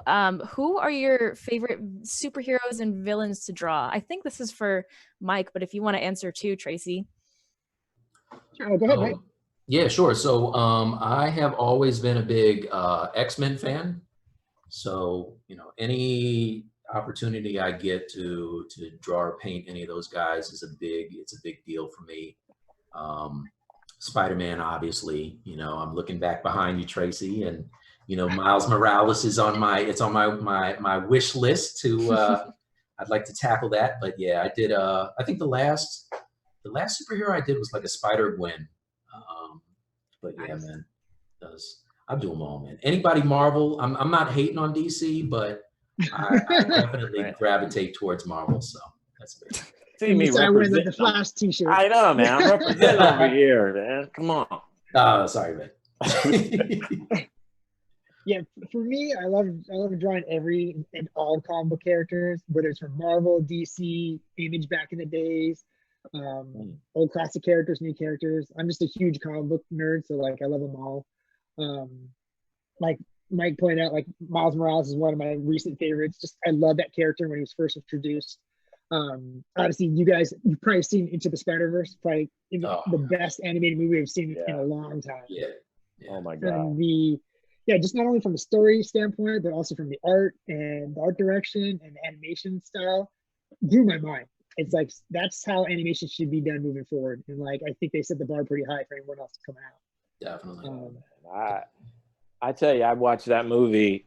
who are your favorite superheroes and villains to draw? I think this is for Mike, but if you want to answer too, Tracy.
Oh, go ahead, Mike.
Yeah, sure. So I have always been a big X-Men fan. So, you know, any opportunity I get to draw or paint any of those guys is it's a big deal for me. Spider-Man, obviously, you know, I'm looking back behind you, Tracy, and you know, Miles Morales is on my wish list to I'd like to tackle that. But yeah, I did I think the last superhero I did was like a Spider-Gwen. But yeah,
Nice.
man, I do them all, man. Anybody Marvel, I'm not hating on DC, but I definitely gravitate towards Marvel. So that's big.
See me
I wear the
represent.
Flash t-shirt.
I know, man. I'm representing over here, man. Come on.
Oh, sorry, man.
Yeah, for me, I love drawing every and all comic book characters, whether it's from Marvel, DC, Image back in the days, old classic characters, new characters. I'm just a huge comic book nerd, so like I love them all. Like Mike pointed out, like Miles Morales is one of my recent favorites. Just I love that character when he was first introduced. Obviously, you've probably seen Into the Spider-Verse, probably the best animated movie I've seen in a long time.
Yeah.
Oh my god.
From just not only from the story standpoint, but also from the art and the art direction and the animation style, blew my mind. It's like that's how animation should be done moving forward, and like I think they set the bar pretty high for anyone else to come out.
Definitely.
I tell you, I watched that movie.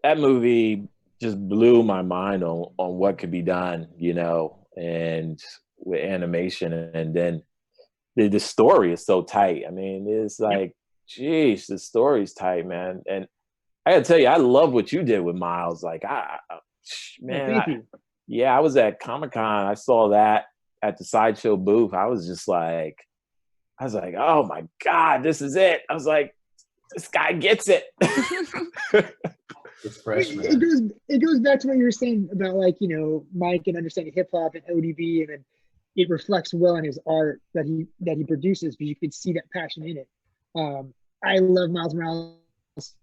That movie just blew my mind on what could be done, you know, and with animation, and then the story is so tight. I mean, it's like, geez, the story's tight, man. And I gotta tell you, I love what you did with Miles. Like,
Thank you.
Yeah, I was at Comic-Con. I saw that at the Sideshow booth. I was like, oh my God, this is it. I was like, this guy gets it.
It's fresh, man.
It goes back to what you were saying about, like, you know, Mike and understanding hip hop and ODB, and then it reflects well in his art that he produces, because you could see that passion in it. I love Miles Morales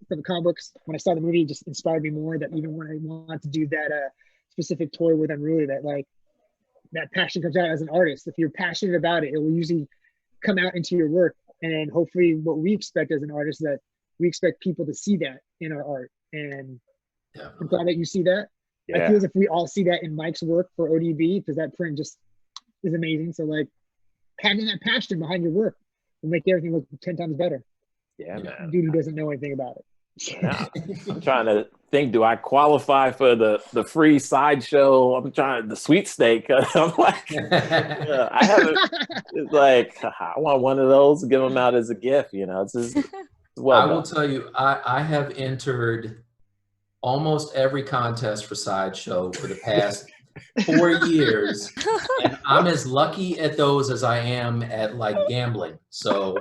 from the comic books. When I saw the movie, it just inspired me more, that even when I want to do that specific toy with Unruly, that like that passion comes out as an artist. If you're passionate about it, it will usually come out into your work. And hopefully what we expect as an artist, that we expect people to see that in our art. And I'm glad that you see that. I feel as if we all see that in Mike's work for ODB, because that print just is amazing. So like having that passion behind your work will make everything look 10 times better.
Yeah, man.
Dude who doesn't know anything about it.
Yeah. I'm trying to think, do I qualify for the free Sideshow? I'm trying the sweepstake. I'm like, I haven't. It's like, I want one of those, give them out as a gift. You know, it's just well
I
done.
will tell you, I have entered almost every contest for Sideshow for the past 4 years, and I'm as lucky at those as I am at like gambling. So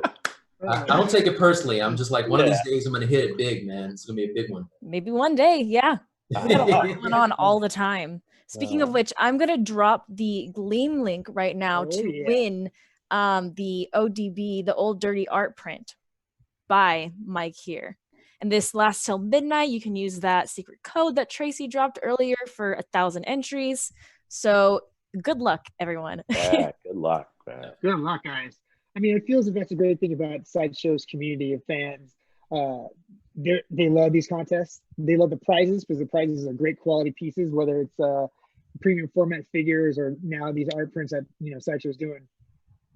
I don't take it personally. I'm just like, one of these days I'm gonna hit it big, man. It's gonna be a big one.
Maybe one day, yeah. We got a lot going on all the time. Speaking of which, I'm gonna drop the Gleam link right now to win the ODB, the Old Dirty Art print by Mike here. And this lasts till midnight. You can use that secret code that Tracy dropped earlier for 1,000 entries. So good luck, everyone.
Yeah, good luck, man.
Good luck, guys. I mean, it feels like that's a great thing about Sideshow's community of fans. They love these contests. They love the prizes because the prizes are great quality pieces, whether it's premium format figures or now these art prints that Sideshow's doing.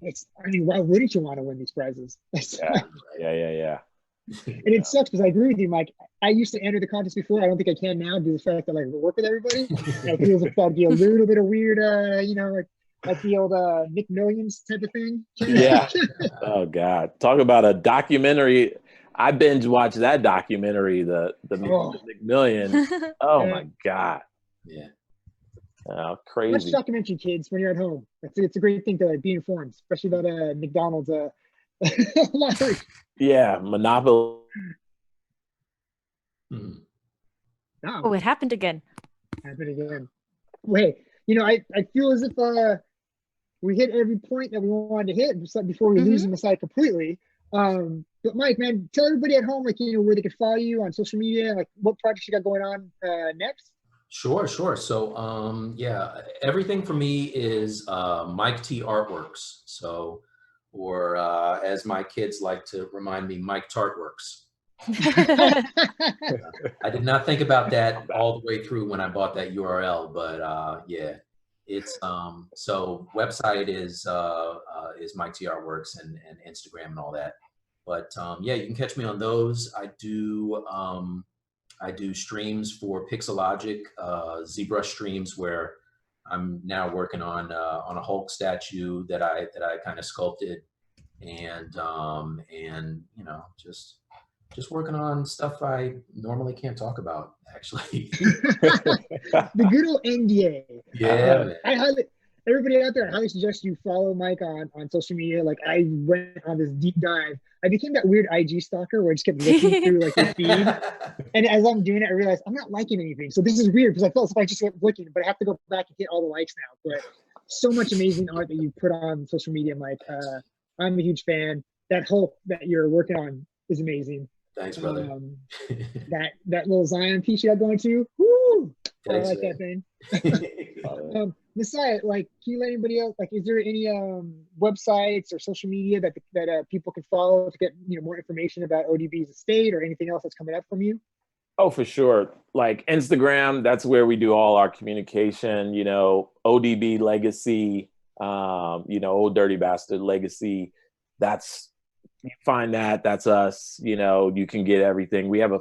I mean, why wouldn't you want to win these prizes?
Yeah.
And it sucks because I agree with you, Mike. I used to enter the contest before. I don't think I can now due to the fact that I work with everybody. It feels like that'd be a little bit of weird, like the old Nick Millions type of thing.
Yeah. Oh God, talk about a documentary. I binge watched that documentary, the Nick Million. Oh my God.
Yeah.
Oh, crazy.
Watch documentary, kids, when you're at home. It's a great thing to be informed, especially about McDonald's lottery.
Yeah, Monopoly.
Oh, it happened again.
Wait, I feel as if we hit every point that we wanted to hit before we lose the side completely. But Mike, man, tell everybody at home, where they can follow you on social media, like what projects you got going on next.
Sure. So, everything for me is Mike T Artworks. So, or as my kids like to remind me, Mike Tartworks. I did not think about that all the way through when I bought that URL, but it's so website is Mike T Artworks and Instagram and all that. But you can catch me on those. I do streams for Pixelogic, ZBrush streams where I'm now working on a Hulk statue that I kind of sculpted, and just working on stuff I normally can't talk about, actually.
The good old NDA.
Yeah.
Everybody out there, I highly suggest you follow Mike on social media. Like, I went on this deep dive. I became that weird IG stalker where I just kept looking through your feed. And as I'm doing it, I realized I'm not liking anything. So this is weird because I felt as if I just kept looking, but I have to go back and hit all the likes now. But so much amazing art that you put on social media, Mike. I'm a huge fan. That Hulk that you're working on is amazing.
Thanks, brother.
That little Zion piece you got going to, woo!
Thanks,
I like that thing. Messiah, can you let anybody else, is there any websites or social media that people can follow to get more information about ODB's estate or anything else that's coming up from you?
Oh, for sure. Like Instagram, that's where we do all our communication, ODB Legacy, Old Dirty Bastard Legacy. You find that's us. You can get everything. We have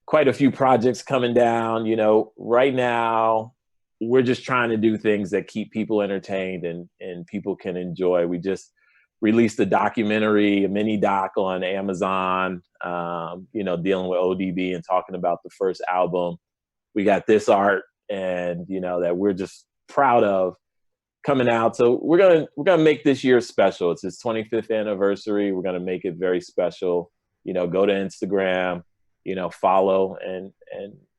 quite a few projects coming down. Right now we're just trying to do things that keep people entertained and people can enjoy. We just released a documentary, a mini doc on Amazon, dealing with ODB and talking about the first album. We got this art and that we're just proud of coming out. So we're gonna make this year special. It's his 25th anniversary. We're gonna make it very special. Go to Instagram, follow and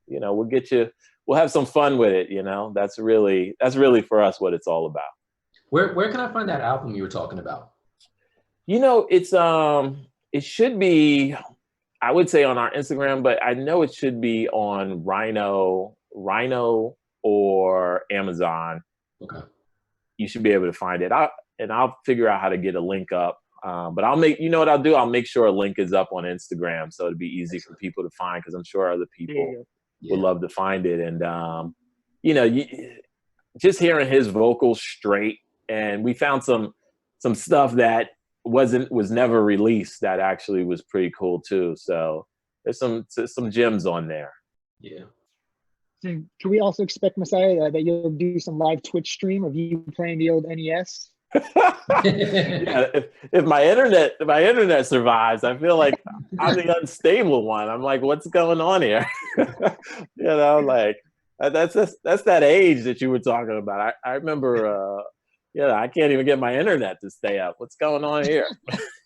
we'll get you. We'll have some fun with it. That's really for us what it's all about.
Where can I find that album you were talking about?
It's it should be, I would say on our Instagram, but I know it should be on Rhino or Amazon.
Okay.
You should be able to find it. I'll figure out how to get a link up. But I'll make, what I'll do? I'll make sure a link is up on Instagram so it'd be easy for people to find because I'm sure other people would love to find it. And, just hearing his vocals straight, and we found some stuff that was never released that actually was pretty cool too. So there's some gems on there.
Yeah.
So can we also expect, Messiah, that you'll do some live Twitch stream of you playing the old NES?
If my internet survives, I feel like I'm the unstable one. I'm like, what's going on here? That's that age that you were talking about. I remember. Yeah, I can't even get my internet to stay up. What's going on here?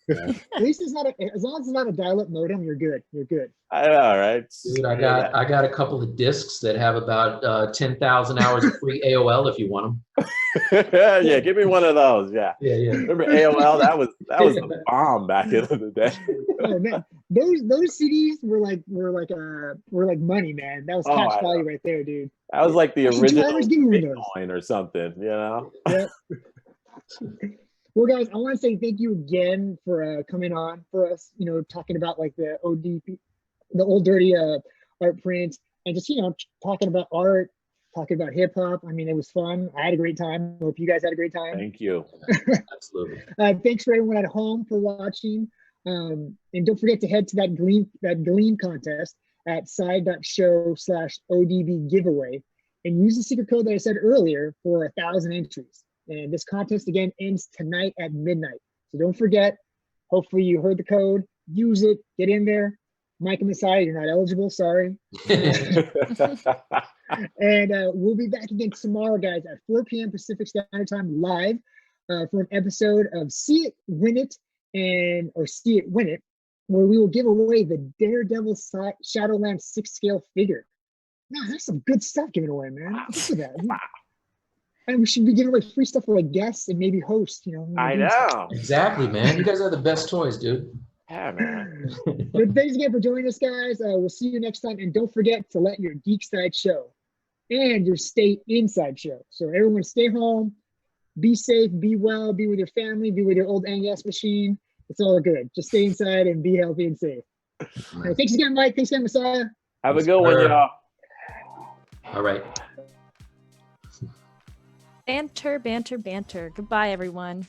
At least it's not as long as it's not a dial-up modem, you're good. You're good.
I know, right?
Dude, I got a couple of discs that have about 10,000 hours of free AOL if you want them.
Yeah, give me one of those. Yeah. Remember AOL? That was the bomb back in the day.
Oh man, those CDs were like money, man. That was cash value right there, dude.
That was like the original
Bitcoin
or something, you know?
Yeah. Well, guys, I want to say thank you again for coming on for us. You know, talking about like the ODP, the old dirty art prints, and just talking about art, talking about hip hop. I mean, it was fun. I had a great time. Hope you guys had a great time.
Thank you.
Absolutely.
Thanks for everyone at home for watching. And don't forget to head to that Gleam contest at side.show/ODB giveaway and use the secret code that I said earlier for 1,000 entries. And this contest again ends tonight at midnight. So don't forget, hopefully you heard the code, use it, get in there. Mike and Messiah, you're not eligible, sorry. And we'll be back again tomorrow, guys, at 4 p.m. Pacific Standard Time live for an episode of See It, Win It, or See It, Win It, where we will give away the Daredevil Shadowlands 6-scale figure. Man, that's some good stuff given away, man. Look at that. Wow. And we should be giving away free stuff for like guests and maybe hosts,
I know.
Exactly, man. You guys are the best toys, dude.
Yeah, man.
But thanks again for joining us, guys. We'll see you next time. And don't forget to let your geek side show and your stay inside show. So everyone stay home, be safe, be well, be with your family, be with your old NES machine. It's all good. Just stay inside and be healthy and safe. Right, thanks again, Mike. Thanks again, Messiah.
Have a good one, y'all.
All right.
Banter, banter, banter. Goodbye, everyone.